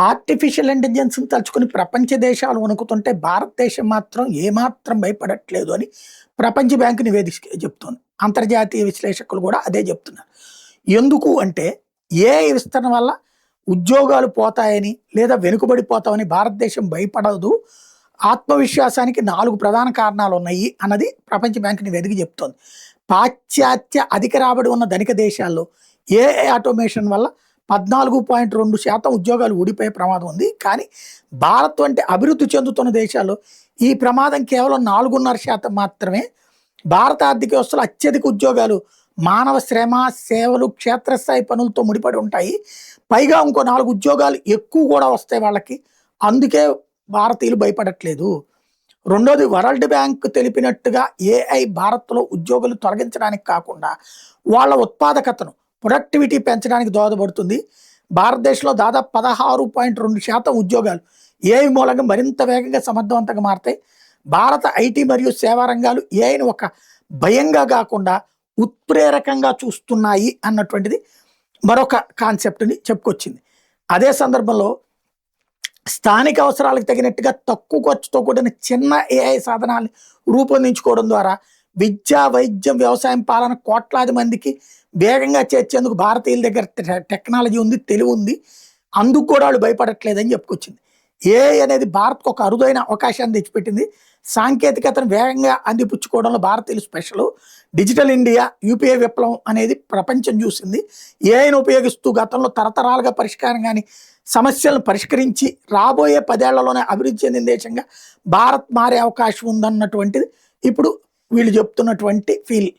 Artificial ఇంటెలిజెన్స్‌ని తలుచుకొని ప్రపంచ దేశాలు వణుకుతుంటే, భారతదేశం మాత్రం ఏమాత్రం భయపడట్లేదు అని ప్రపంచ బ్యాంక్ చెప్తోంది. అంతర్జాతీయ విశ్లేషకులు కూడా అదే చెప్తున్నారు. ఎందుకు అంటే, ఏఐ విస్తరణ వల్ల ఉద్యోగాలు పోతాయని, లేదా వెనుకబడిపోతామని భారతదేశం భయపడదు. ఆత్మవిశ్వాసానికి 4 ప్రధాన కారణాలున్నాయి అన్నది ప్రపంచ బ్యాంక్ నివేదిక చెప్తోంది. పాశ్చాత్య అధిక రాబడి ఉన్న ధనిక దేశాల్లో ఏఐ ఆటోమేషన్ వల్ల 14.2% ఉద్యోగాలు ఊడిపోయే ప్రమాదం ఉంది. కానీ భారత్ వంటి అభివృద్ధి చెందుతున్న దేశాల్లో ఈ ప్రమాదం కేవలం 4.5% మాత్రమే. భారత ఆర్థిక వ్యవస్థలో అత్యధిక ఉద్యోగాలు మానవ శ్రమ, సేవలు, క్షేత్రస్థాయి పనులతో ముడిపడి ఉంటాయి. పైగా ఇంకో 4 ఉద్యోగాలు ఎక్కువ కూడా వస్తాయి వాళ్ళకి. అందుకే భారతీయులు భయపడట్లేదు. రెండోది, వరల్డ్ బ్యాంక్ తెలిపినట్టుగా ఏఐ భారత్లో ఉద్యోగులు తొలగించడానికి కాకుండా వాళ్ళ ఉత్పాదకతను, ప్రొడక్టివిటీ పెంచడానికి దోహదపడుతుంది. భారతదేశంలో దాదాపు 16.2% ఉద్యోగాలు ఏఐ మూలంగా మరింత వేగంగా సమర్థవంతంగా మారతాయి. భారత ఐటీ మరియు సేవా రంగాలు ఏఐని ఒక భయంగా కాకుండా ఉత్ప్రేరకంగా చూస్తున్నాయి అన్నటువంటిది మరొక కాన్సెప్ట్ని చెప్పుకొచ్చింది. అదే సందర్భంలో స్థానిక అవసరాలకు తగినట్టుగా తక్కువ ఖర్చుతో కూడిన చిన్న ఏఐ సాధనాలు రూపొందించుకోవడం ద్వారా విద్య, వైద్యం, వ్యవసాయం, పాలన కోట్లాది మందికి వేగంగా చేర్చేందుకు భారతీయుల దగ్గర టెక్నాలజీ ఉంది, తెలివి ఉంది. అందుకు కూడా వాళ్ళు భయపడట్లేదని చెప్పుకొచ్చింది. ఏఐ అనేది భారత్కు ఒక అరుదైన అవకాశాన్ని తెచ్చిపెట్టింది. సాంకేతికతను వేగంగా అందిపుచ్చుకోవడంలో భారతీయులు స్పెషల్. డిజిటల్ ఇండియా, యూపీఐ విప్లవం అనేది ప్రపంచం చూసింది. ఏఐను ఉపయోగిస్తూ గతంలో తరతరాలుగా పరిష్కారం కానీ సమస్యలను పరిష్కరించి రాబోయే 10 ఏళ్లలోనే అభివృద్ధి చెందిన దేశంగా భారత్ మారే అవకాశం ఉందన్నటువంటిది ఇప్పుడు వీళ్ళు చెప్తున్నటువంటి ఫీల్.